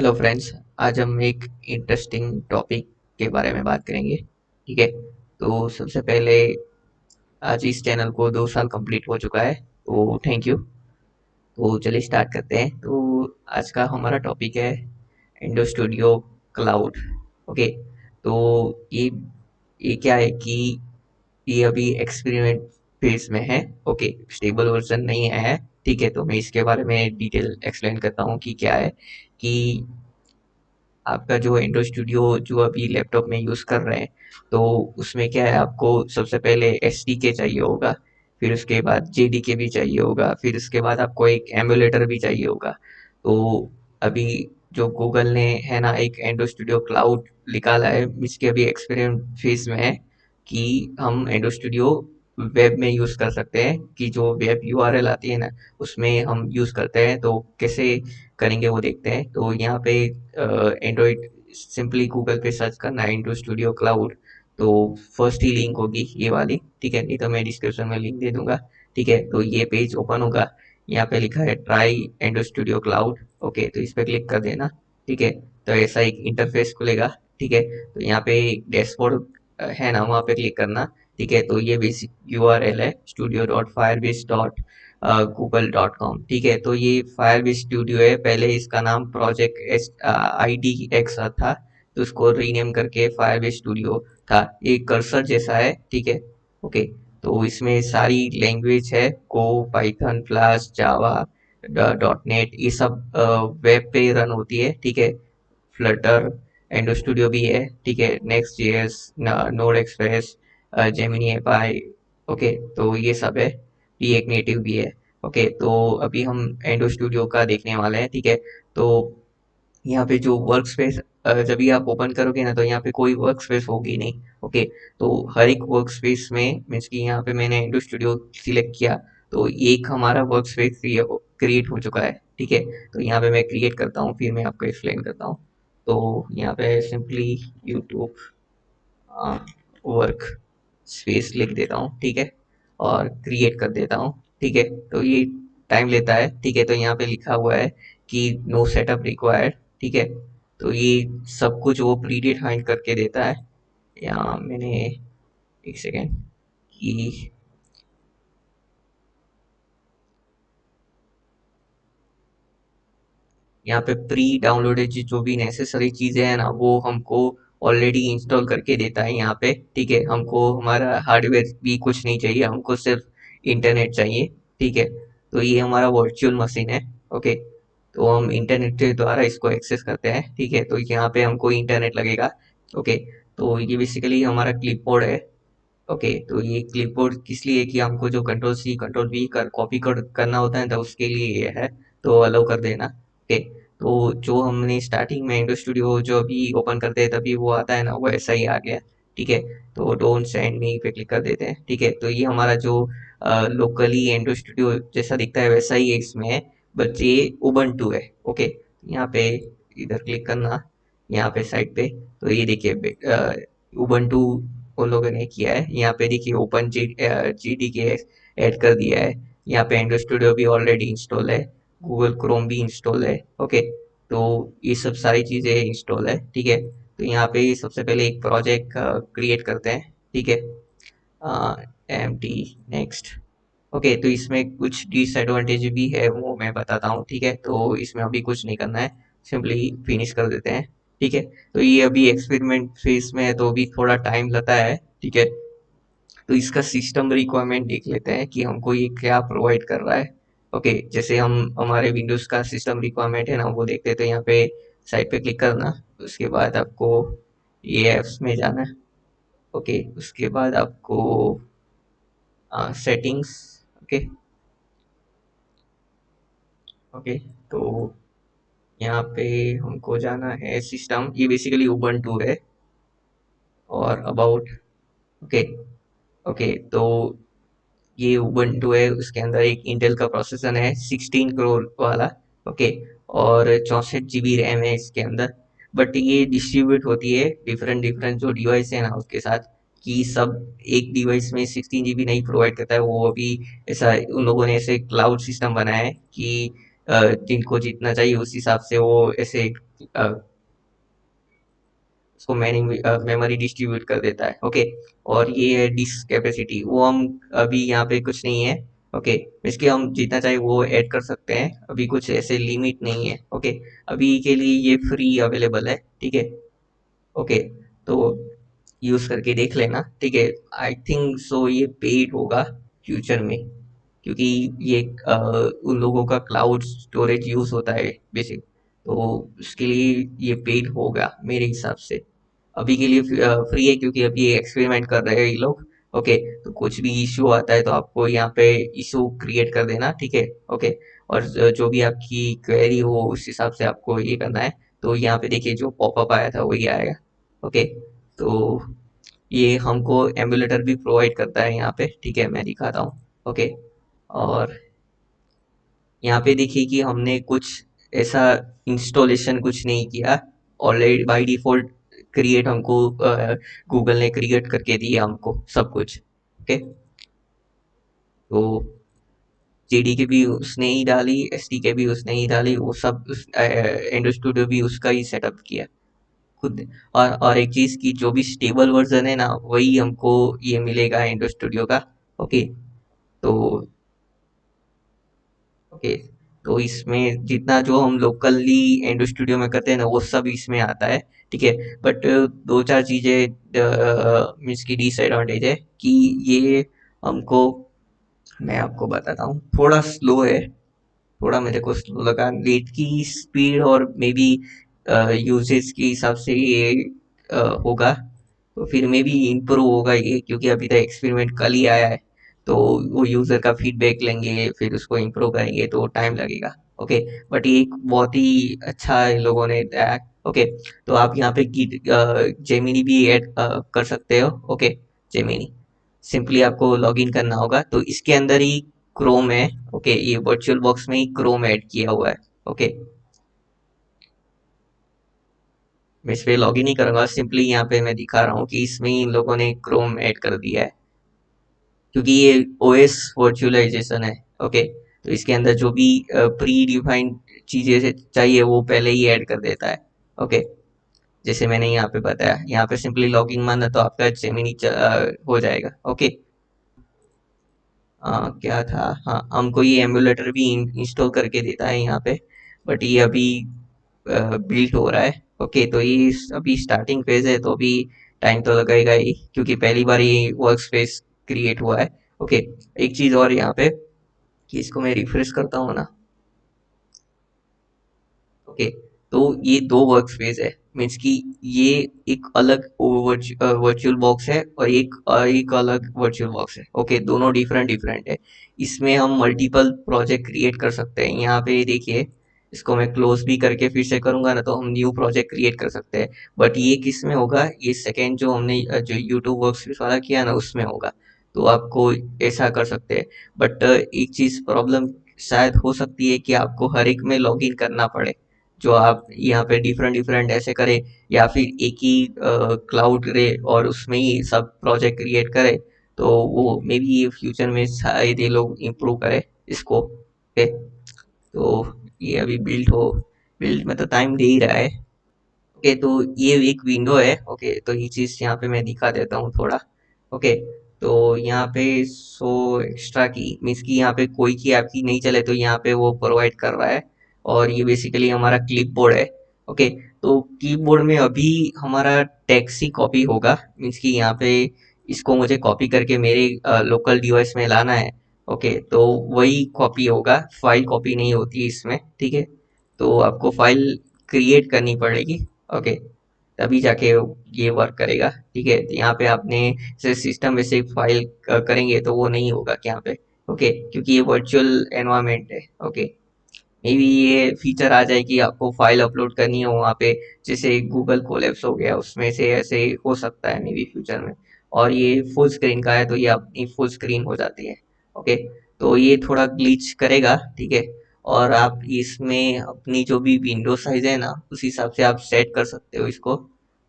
Hello friends. आज हम एक इंटरेस्टिंग टॉपिक के बारे में बात करेंगे। ठीक है। तो सबसे पहले आज इस चैनल को 2 साल कंप्लीट हो चुका है, तो थैंक यू। तो चलिए स्टार्ट करते हैं। तो आज का हमारा टॉपिक है एंडो स्टूडियो क्लाउड। ओके। तो ये ये क्या है कि ये अभी एक्सपेरिमेंट फेज में है। ओके, स्टेबल वर्जन नहीं आया है। ठीक है, तो मैं इसके बारे में डिटेल एक्सप्लेन करता हूँ कि क्या है कि आपका जो एंड्रॉइड स्टूडियो जो अभी लैपटॉप में यूज़ कर रहे हैं, तो उसमें क्या है, आपको सबसे पहले एसडीके चाहिए होगा, फिर उसके बाद जेडीके भी चाहिए होगा, फिर उसके बाद आपको एक एमुलेटर भी चाहिए होगा। तो अभी जो गूगल ने है ना एक एंड्रॉइड स्टूडियो क्लाउड निकाला है, इसके अभी एक्सपेरिमेंट फेज में है कि हम एंड्रॉइड स्टूडियो वेब में यूज़ कर सकते हैं, कि जो वेब यूआरएल आती है ना उसमें हम यूज़ करते हैं। तो कैसे करेंगे वो देखते हैं। तो यहाँ पे एंड्रॉइड सिंपली गूगल पे सर्च करना है एंड्रॉइड स्टूडियो क्लाउड। तो फर्स्ट ही लिंक होगी ये वाली। ठीक है, नहीं तो मैं डिस्क्रिप्शन में लिंक दे दूंगा। ठीक है, तो ये पेज ओपन होगा। यहाँ पे लिखा है try Android studio cloud. Okay, तो इस पे क्लिक कर देना। ठीक है, तो ऐसा एक इंटरफेस खुलेगा। ठीक है, तो यहाँ पे डैशबोर्ड है ना, वहाँ पे क्लिक करना। ठीक है, तो ये बेसिक यूआरएल है studio.firebase.google.com। ठीक है, तो ये फायरबेस स्टूडियो है। पहले इसका नाम project S I D x था, तो उसको रीनेम करके फायरबेस स्टूडियो था। ये कर्सर जैसा है। ठीक है। ओके, तो इसमें सारी लैंग्वेज है, गो, पाइथन, फ्लैश, जावा, डॉट नेट, ये सब वेब पे रन होती है। ठीक है, फ्लटर, एंडो स्टूडियो भी है। ठीक है, next JS, node express, Gemini API. Okay, तो ये सब है। रिएक्ट नेटिव भी है। ओके, तो अभी हम एंडो स्टूडियो का देखने वाले हैं। ठीक है, तो यहाँ पे जो वर्क स्पेस जब भी आप ओपन करोगे ना, तो यहाँ पे कोई वर्क स्पेस होगी नहीं। ओके, तो हर एक वर्क स्पेस में मीन्स कि यहाँ पे मैंने एंडो स्टूडियो सिलेक्ट किया, तो एक हमारा वर्क स्पेस क्रिएट हो चुका है। ठीक है, तो यहाँ पे मैं क्रिएट करता हूँ, फिर मैं आपको एक्सप्लेन करता हूँ। तो यहाँ पे सिंपली यूट्यूब वर्क स्पेस लिख देता हूँ। ठीक है, और क्रिएट कर देता हूँ। ठीक है, तो ये टाइम लेता है। ठीक है, तो यहाँ पे लिखा हुआ है कि नो सेटअप रिक्वायर्ड। ठीक है, तो ये सब कुछ वो प्री डिफाइन करके देता है। यहाँ मैंने एक सेकेंड कि यहाँ पे प्री डाउनलोडेड जो भी नेसेसरी चीजें हैं ना, वो हमको ऑलरेडी इंस्टॉल करके देता है यहाँ पे। ठीक है, हमको हमारा हार्डवेयर भी कुछ नहीं चाहिए, हमको सिर्फ इंटरनेट चाहिए। ठीक है, तो ये हमारा वर्चुअल मशीन है। ओके, तो हम इंटरनेट के द्वारा इसको एक्सेस करते हैं। ठीक है, तो यहाँ पे हमको इंटरनेट लगेगा। ओके, तो ये बेसिकली हमारा क्लिपबोर्ड है। ओके, तो ये क्लिपबोर्ड किस लिए कि हमको जो कंट्रोल सी कंट्रोल वी कर कॉपी कर करना होता है, तो उसके लिए ये है। तो अलाउ कर देना। ओके, तो जो हमने स्टार्टिंग में इंडो स्टूडियो जो अभी ओपन करते हैं तभी वो आता है ना, वो ऐसा ही आ गया। ठीक है, तो डोंट सेंड मी पे क्लिक कर देते हैं। ठीक है, तो ये हमारा जो लोकली एंड्रो स्टूडियो जैसा दिखता है वैसा ही इसमें है, बट ये उबंटू है। ओके, यहाँ पे इधर क्लिक करना, यहाँ पे साइड पे, तो ये देखिए उबंटू उन लोगों ने किया है। यहाँ पे देखिए ओपन जी डी के ऐड कर दिया है। यहाँ पे एंड्रॉइड स्टूडियो भी ऑलरेडी इंस्टॉल है, गूगल क्रोम भी इंस्टॉल है। ओके, तो ये सब सारी चीज़ें इंस्टॉल है। ठीक है, तो यहाँ पे सबसे पहले एक प्रोजेक्ट क्रिएट करते हैं। ठीक है, एम टी नेक्स्ट। ओके, तो इसमें कुछ डिसएडवांटेज भी है, वो मैं बताता हूँ। ठीक है, तो इसमें अभी कुछ नहीं करना है, सिंपली फिनिश कर देते हैं। ठीक है, तो ये अभी एक्सपेरिमेंट फेज में है, तो अभी थोड़ा टाइम लगता है। ठीक है, तो इसका सिस्टम रिक्वायरमेंट देख लेते हैं कि हमको ये क्या प्रोवाइड कर रहा है। ओके, जैसे हम हमारे विंडोज का सिस्टम रिक्वायरमेंट है ना, वो देखते हैं। तो यहाँ पे साइड पे क्लिक करना, उसके बाद आपको ये एप्स में जाना है। ओके, उसके बाद आपको सेटिंग्स। ओके। ओके, तो यहाँ पे हमको जाना है सिस्टम, ये बेसिकली उबंटू है, और अबाउट। ओके। ओके, तो ये उबंटू है, उसके अंदर एक इंटेल का प्रोसेसर है 16 करोड़ वाला। ओके, और 64 GB रैम है इसके अंदर। बट ये डिस्ट्रीब्यूट होती है डिफरेंट डिफरेंट जो डिवाइस है ना उसके साथ, कि सब एक डिवाइस में 16 GB नहीं प्रोवाइड करता है। वो अभी ऐसा उन लोगों ने ऐसे क्लाउड सिस्टम बनाया है कि जिनको जितना चाहिए उस हिसाब से वो ऐसे उसको मेमोरी डिस्ट्रीब्यूट कर देता है। ओके, और ये है डिस्क कैपेसिटी, वो हम अभी यहाँ पे कुछ नहीं है। ओके, इसके हम जितना चाहे वो ऐड कर सकते हैं, अभी कुछ ऐसे लिमिट नहीं है। ओके, अभी के लिए ये फ्री अवेलेबल है, ठीक है। ओके, तो यूज करके देख लेना, ठीक है। आई थिंक सो ये पेड होगा फ्यूचर में, क्योंकि ये उन लोगों का क्लाउड स्टोरेज यूज होता है बेसिक, तो उसके लिए ये पेड होगा मेरे हिसाब से। अभी के लिए फ्री है, क्योंकि अभी ये एक्सपेरिमेंट कर रहे हैं ये लोग। ओके, तो कुछ भी इशू आता है तो आपको यहाँ पे इशू क्रिएट कर देना, ठीक है। ओके, और जो भी आपकी क्वेरी हो उस हिसाब से आपको ये करना है। तो यहाँ पे देखिए जो पॉपअप आया था वही आएगा। ओके, तो ये हमको एमुलेटर भी प्रोवाइड करता है यहाँ पे, ठीक है, मैं दिखाता हूँ। ओके, और यहाँ पे देखिए कि हमने कुछ ऐसा इंस्टॉलेशन कुछ नहीं किया, ऑलरेडी बाय डिफॉल्ट क्रिएट हमको गूगल ने क्रिएट करके दिया हमको सब कुछ। ओके, तो जेडी भी उसने ही डाली, एसडीके भी उसने ही डाली, वो सब उस एंड्रॉइड स्टूडियो भी उसका ही सेटअप किया खुद। और एक चीज की जो भी स्टेबल वर्जन है ना वही हमको ये मिलेगा एंड्रॉइड स्टूडियो का। ओके, तो ओके, तो इसमें जितना जो हम लोकली एंड्रॉइड स्टूडियो में करते हैं ना वो सब इसमें आता है, ठीक है। बट दो चार चीजें मीन्स की डिसएडवांटेज है कि ये हमको, मैं आपको बताता हूँ, थोड़ा स्लो है। थोड़ा मेरे को स्लो लगा, नेट की स्पीड और मे बी यूजेज के हिसाब से ये होगा, तो फिर मे बी इम्प्रूव होगा ये, क्योंकि अभी तक एक्सपेरिमेंट कल ही आया है। तो वो यूजर का फीडबैक लेंगे फिर उसको इम्प्रूव करेंगे तो टाइम लगेगा। ओके, बट ये एक बहुत ही अच्छा इन लोगों ने दिया। ओके, तो आप यहाँ पे जेमिनी भी ऐड कर सकते हो। ओके, जेमिनी सिंपली आपको लॉगिन करना होगा, तो इसके अंदर ही क्रोम है। ओके, ये वर्चुअल बॉक्स में ही क्रोम ऐड किया हुआ है। ओके, मैं इस पे लॉगिन ही करूंगा, सिंपली यहाँ पे मैं दिखा रहा हूँ कि इसमें ही इन लोगों ने क्रोम ऐड कर दिया है, क्योंकि ये ओएस वर्चुअलाइजेशन है। ओके, तो इसके अंदर जो भी प्री डिफाइंड चीजें चाहिए वो पहले ही ऐड कर देता है। ओके, जैसे मैंने यहाँ पे बताया, यहाँ पे सिंपली लॉगिन मारना तो आपका जेमिनी हो जाएगा। ओके, क्या था, हाँ, हमको ये एमुलेटर भी इंस्टॉल करके देता है यहाँ पे, बट ये अभी बिल्ट हो रहा है। ओके, तो ये अभी स्टार्टिंग फेज है, तो अभी टाइम तो लगेगा ही, क्योंकि पहली बार ये वर्क स्पेस क्रिएट हुआ है। ओके, एक चीज और यहाँ पे कि इसको मैं रिफ्रेश करता हूँ ना। ओके, तो ये दो वर्क स्पेस है, मीन्स कि ये एक अलग वर्चुअल बॉक्स है और एक अलग वर्चुअल बॉक्स है। ओके, दोनों डिफरेंट डिफरेंट है। इसमें हम मल्टीपल प्रोजेक्ट क्रिएट कर सकते हैं। यहाँ पे देखिए, इसको मैं क्लोज भी करके फिर से करूंगा ना तो हम न्यू प्रोजेक्ट क्रिएट कर सकते हैं। बट ये किस में होगा, ये सेकेंड जो हमने जो यूट्यूब वर्कस्पेस वाला किया ना उसमें होगा, तो आपको ऐसा कर सकते हैं। बट एक चीज प्रॉब्लम शायद हो सकती है कि आपको हर एक में लॉगिन करना पड़े, जो आप यहाँ पे डिफरेंट डिफरेंट ऐसे करें, या फिर एक ही क्लाउड रे और उसमें ही सब प्रोजेक्ट क्रिएट करें, तो वो मे बी ये फ्यूचर में शायद ये लोग इम्प्रूव करें इसको। ओके, तो ये अभी बिल्ड में तो टाइम दे ही रहा है। ओके, तो ये एक विंडो है। ओके, तो ये चीज यहाँ पे मैं दिखा देता हूँ थोड़ा। ओके, तो यहाँ पे सो एक्स्ट्रा की मीन्स कि यहाँ पे कोई की आपकी नहीं चले तो यहाँ पे वो प्रोवाइड कर रहा है। और ये बेसिकली हमारा क्लिप बोर्ड है। ओके, तो क्लिप बोर्ड में अभी हमारा टेक्स्ट ही कॉपी होगा, मीन्स कि यहाँ पे इसको मुझे कॉपी करके मेरे लोकल डिवाइस में लाना है। ओके, तो वही कॉपी होगा, फाइल कॉपी नहीं होती इसमें, ठीक है। तो आपको फाइल क्रिएट करनी पड़ेगी। ओके, तभी जाके ये वर्क करेगा, ठीक है। तो यहाँ पे आपने जैसे सिस्टम में से फाइल करेंगे तो वो नहीं होगा यहाँ पे। ओके, क्योंकि ये वर्चुअल एनवायरनमेंट है। ओके, मे बी ये फीचर आ जाए कि आपको फाइल अपलोड करनी हो वहाँ पे, जैसे गूगल कोलैप्स हो गया उसमें से, ऐसे हो सकता है मे बी फ्यूचर में। और ये फुल स्क्रीन का है तो ये अपनी फुल स्क्रीन हो जाती है। ओके, तो ये थोड़ा ग्लिच करेगा, ठीक है। और आप इसमें अपनी जो भी विंडो साइज है ना उस हिसाब से आप सेट कर सकते हो इसको,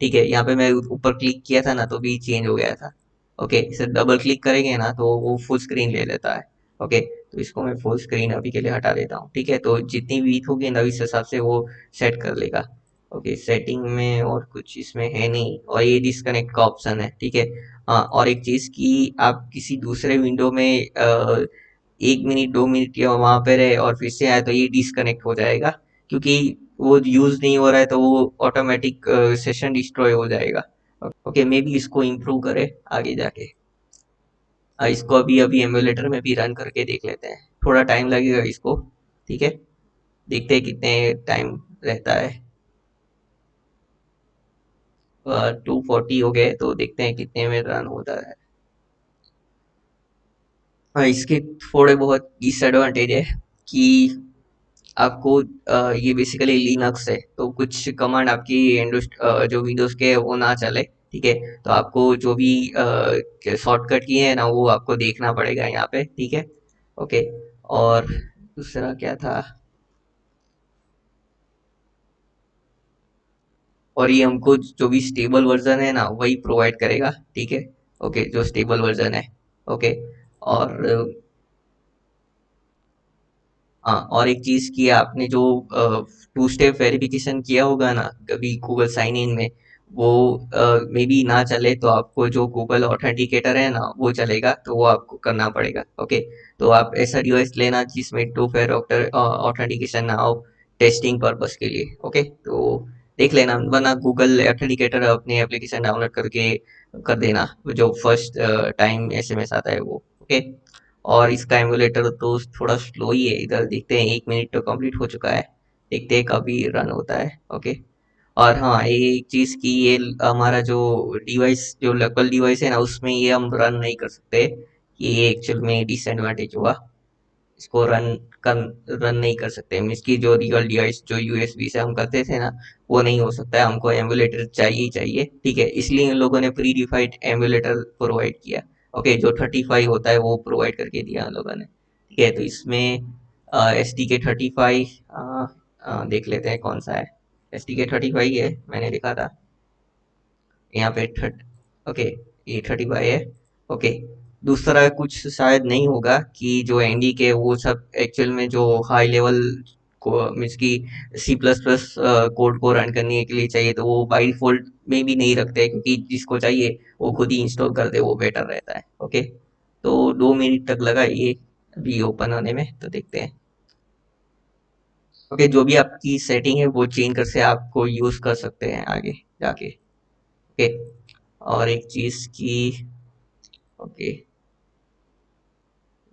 ठीक है। यहाँ पे मैं ऊपर क्लिक किया था ना तो भी चेंज हो गया था। ओके, इसे डबल क्लिक करेंगे ना तो वो फुल स्क्रीन ले लेता है। ओके, तो इसको मैं फुल स्क्रीन अभी के लिए हटा देता हूँ। ठीक है, तो जितनी वीथ होगी ना इस हिसाब से वो सेट कर लेगा। ओके, सेटिंग में और कुछ इसमें है नहीं, और ये डिस्कनेक्ट का ऑप्शन है। ठीक है, हाँ, और एक चीज कि आप किसी दूसरे विंडो में 1 मिनट 2 मिनट या वहां पे रहे और फिर से आए तो ये डिस्कनेक्ट हो जाएगा, क्योंकि वो यूज नहीं हो रहा है, तो वो ऑटोमेटिक सेशन डिस्ट्रॉय हो जाएगा। ओके, मे बी इसको इम्प्रूव करे आगे जाके। इसको अभी अभी एमुलेटर में भी रन करके देख लेते हैं, थोड़ा टाइम लगेगा इसको। ठीक है, देखते हैं कितने टाइम रहता है। 240 हो गए, तो देखते हैं कितने में रन होता है। हाँ, इसके थोड़े बहुत डिसएडवांटेज है कि आपको ये बेसिकली लिनक्स है, तो कुछ कमांड आपकी जो विंडोज के है वो ना चले। ठीक है, तो आपको जो भी शॉर्टकट की है ना वो आपको देखना पड़ेगा यहाँ पे। ठीक है, ओके, और दूसरा क्या था, और ये हमको जो भी स्टेबल वर्जन है ना वही प्रोवाइड करेगा। ठीक है, ओके, जो स्टेबल वर्जन है। ओके, और हाँ, और एक चीज की आपने जो 2 स्टेप वेरिफिकेशन किया होगा ना कभी गूगल साइन इन में, वो मे बी ना चले, तो आपको जो गूगल ऑथेंटिकेटर है ना वो चलेगा, तो वो आपको करना पड़ेगा। ओके, तो आप ऐसा डिवाइस लेना जिसमें 2 फैक्टर ऑथेंटिकेशन ना हो, टेस्टिंग पर्पस के लिए। ओके, तो देख लेना, वरना गूगल ऑथेंटिकेटर अपने एप्लीकेशन डाउनलोड करके कर देना, जो फर्स्ट टाइम एसएमएस आता है वो। ओके, और इसका एमुलेटर तो थोड़ा स्लो ही है, इधर देखते हैं 1 मिनट तो कंप्लीट हो चुका है, देखते हैं कभी रन होता है। ओके, और हाँ, एक चीज़ की ये हमारा जो डिवाइस, जो लोकल डिवाइस है ना उसमें ये हम रन नहीं कर सकते, ये एक्चुअल में डिसएडवांटेज हुआ। इसको रन नहीं कर सकते, मीन्स की जो रियल डिवाइस जो यूएसबी से हम करते थे ना वो नहीं हो सकता है, हमको एमुलेटर चाहिए ही चाहिए। ठीक है, इसलिए इन लोगों ने प्री डिफाइंड एमुलेटर प्रोवाइड किया। ओके, जो 35 होता है वो प्रोवाइड करके दिया उन लोगों ने। ठीक है, तो इसमें एस टी के 35 देख लेते हैं कौन सा है। एस टी के 35 है, मैंने लिखा था यहाँ पे ओके, ये 35 है। ओके, दूसरा कुछ शायद नहीं होगा कि जो एनडी के वो सब एक्चुअल में जो हाई लेवल को मीन्स की सी प्लस प्लस कोड को रन करने के लिए चाहिए, तो वो बाई डिफॉल्ट में भी नहीं रखते, क्योंकि जिसको चाहिए वो खुद ही इंस्टॉल कर दे, वो बेटर रहता है। ओके, तो 2 मिनट तक लगा ये अभी ओपन होने में, तो देखते हैं। ओके, जो भी आपकी सेटिंग है वो चेंज कर से आपको यूज कर सकते हैं आगे जाके। ओके, और एक चीज की, ओके,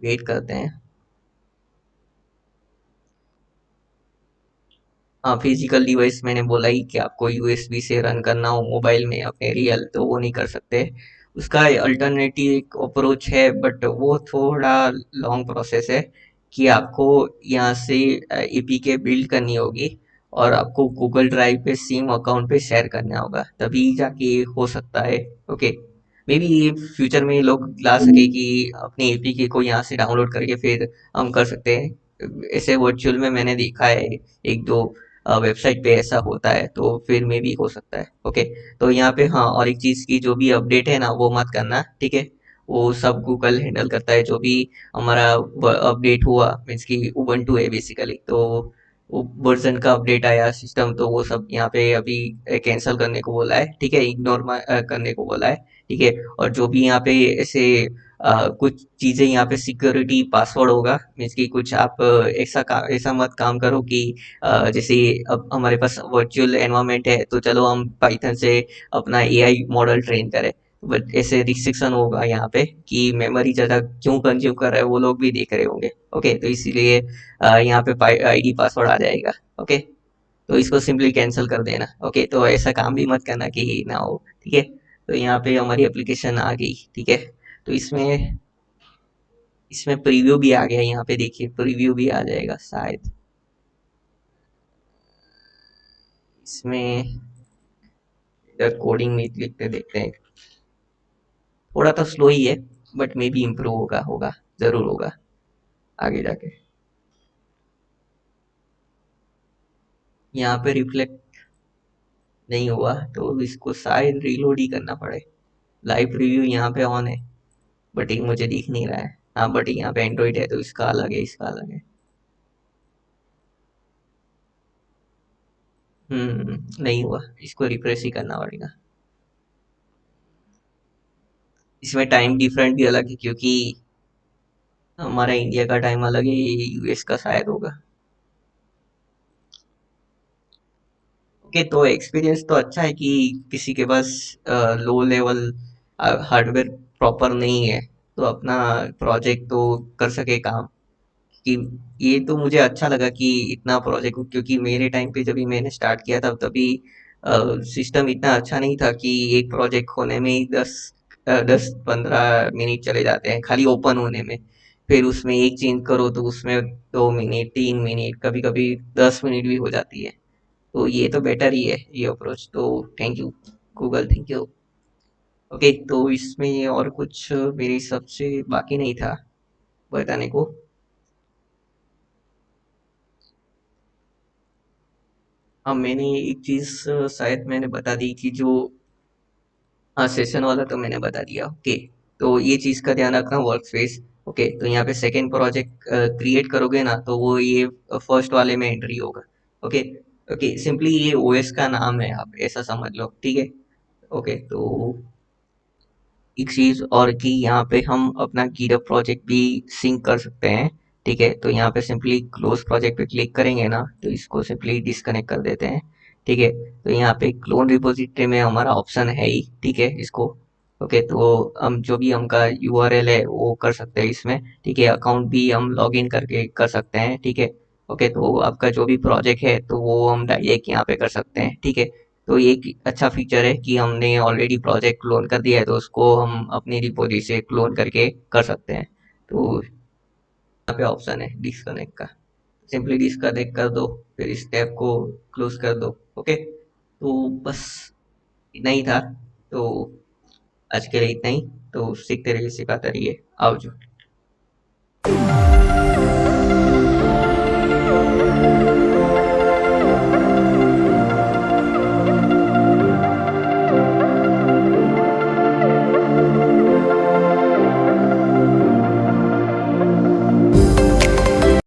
वेट करते हैं। हाँ, फिजिकल डिवाइस मैंने बोला ही कि आपको यूएसबी से रन करना हो मोबाइल में अपने रियल, तो वो नहीं कर सकते। उसका अल्टरनेटिव एक अप्रोच है, बट वो थोड़ा लॉन्ग प्रोसेस है कि आपको यहाँ से एपीके बिल्ड करनी होगी, और आपको गूगल ड्राइव पे सिम अकाउंट पे शेयर करना होगा, तभी जाके ये हो सकता है। ओके, मे बी ये फ्यूचर में लोग ला सके कि अपने एपीके को यहाँ से डाउनलोड करके फिर हम कर सकते हैं। ऐसे वर्चुअल में मैंने देखा है, एक दो वेबसाइट पे ऐसा होता है, तो फिर में भी हो सकता है। ओके, तो यहाँ पे हाँ, और एक चीज की जो भी अपडेट है ना वो मत करना। ठीक है, वो सब गूगल हैंडल करता है, जो भी हमारा अपडेट हुआ, मीन्स की उबंटू है बेसिकली, तो वो वर्जन का अपडेट आया सिस्टम, तो वो सब यहाँ पे अभी कैंसिल करने को बोला है। ठीक है, इग्नोर करने को बोला है। ठीक है, और जो भी यहाँ पे ऐसे कुछ चीजें यहाँ पे सिक्योरिटी पासवर्ड होगा, मीन्स की कुछ आप ऐसा मत काम करो कि जैसे अब हमारे पास वर्चुअल एनवायरनमेंट है, तो चलो हम पाइथन से अपना एआई मॉडल ट्रेन करें, बट ऐसे रिस्ट्रिक्शन होगा यहाँ पे कि मेमोरी ज़्यादा क्यों कंज्यूम कर रहा है, वो लोग भी देख रहे होंगे। ओके, तो इसीलिए यहाँ पे आईडी पासवर्ड आ जाएगा। ओके, तो इसको सिंपली कैंसिल कर देना। ओके, तो ऐसा काम भी मत करना कि ना हो। ठीक है, तो यहाँ पे हमारी एप्लीकेशन आ गई। ठीक है, तो इसमें इसमें प्रीव्यू भी आ गया, यहाँ पे देखिए प्रीव्यू भी आ जाएगा शायद इसमें। इधर कोडिंग में लिखते देखते हैं, थोड़ा तो स्लो ही है, बट मे बी इम्प्रूव होगा होगा जरूर होगा आगे जाके। यहाँ पे रिफ्लेक्ट नहीं हुआ, तो इसको शायद रीलोड ही करना पड़े। लाइव प्रीव्यू यहाँ पे ऑन है, बट ये मुझे दिख नहीं रहा है। हाँ बट यहाँ पे एंड्रॉइड है तो इसका अलग है, इसका अलग है। नहीं हुआ, इसको रिफ्रेश ही करना पड़ेगा। इसमें टाइम डिफरेंट भी अलग है क्योंकि हमारा इंडिया का टाइम अलग है, यूएस का शायद होगा। ओके, तो एक्सपीरियंस तो अच्छा है कि किसी के पास लो लेवल हार्डवेयर प्रॉपर नहीं है तो अपना प्रोजेक्ट तो कर सके काम। कि ये तो मुझे अच्छा लगा कि इतना प्रोजेक्ट, क्योंकि मेरे टाइम पे जब भी मैंने स्टार्ट किया था तभी सिस्टम इतना अच्छा नहीं था कि एक प्रोजेक्ट होने में ही 10-15 मिनट चले जाते हैं खाली ओपन होने में। फिर उसमें एक चेंज करो तो उसमें 2 मिनट 3 मिनट कभी कभी 10 मिनट भी हो जाती है। तो ये तो बेटर ही है ये अप्रोच, तो thank you Google, thank you. Okay, तो इसमें और कुछ मेरे हिसाब से बाकी नहीं था बताने को। हाँ, मैंने एक चीज शायद मैंने बता दी थी जो, हाँ सेशन वाला तो मैंने बता दिया। ओके, तो ये चीज का ध्यान रखना वर्क स्पेस। ओके, तो यहाँ पे सेकेंड प्रोजेक्ट क्रिएट करोगे ना तो वो ये फर्स्ट वाले में एंट्री होगा। ओके। ओके, सिंपली ये ओएस का नाम है, आप ऐसा समझ लो, ठीक है। ओके, तो एक चीज और कि यहाँ पे हम अपना गिटहब प्रोजेक्ट भी सिंक कर सकते हैं। ठीक है, तो यहाँ पे सिंपली क्लोज प्रोजेक्ट पे क्लिक करेंगे ना तो इसको सिंपली डिस्कनेक्ट कर देते हैं। ठीक है, तो यहाँ पे क्लोन रिपोजिटरी में हमारा ऑप्शन है ही, ठीक है इसको। ओके, तो हम जो भी हमका यूआरएल है वो कर सकते हैं इसमें। ठीक है, अकाउंट भी हम लॉग इन करके कर सकते हैं। ठीक है। ओके, तो आपका जो भी प्रोजेक्ट है तो वो हम डायरेक्ट यहाँ पे कर सकते हैं। ठीक है, तो ये एक अच्छा फीचर है कि हमने ऑलरेडी प्रोजेक्ट क्लोन कर दिया है तो उसको हम अपनी रिपोजिटरी से क्लोन करके कर सकते हैं। तो यहाँ पे ऑप्शन है डिस्कनेक्ट का, सिंपली डिस्कनेक्ट कर दो, फिर इस टैब को क्लोज कर दो। ओके, तो बस इतना ही था। तो आज के लिए इतना ही। तो सीखते रहिए, सिखाते रहिए। आओ जो।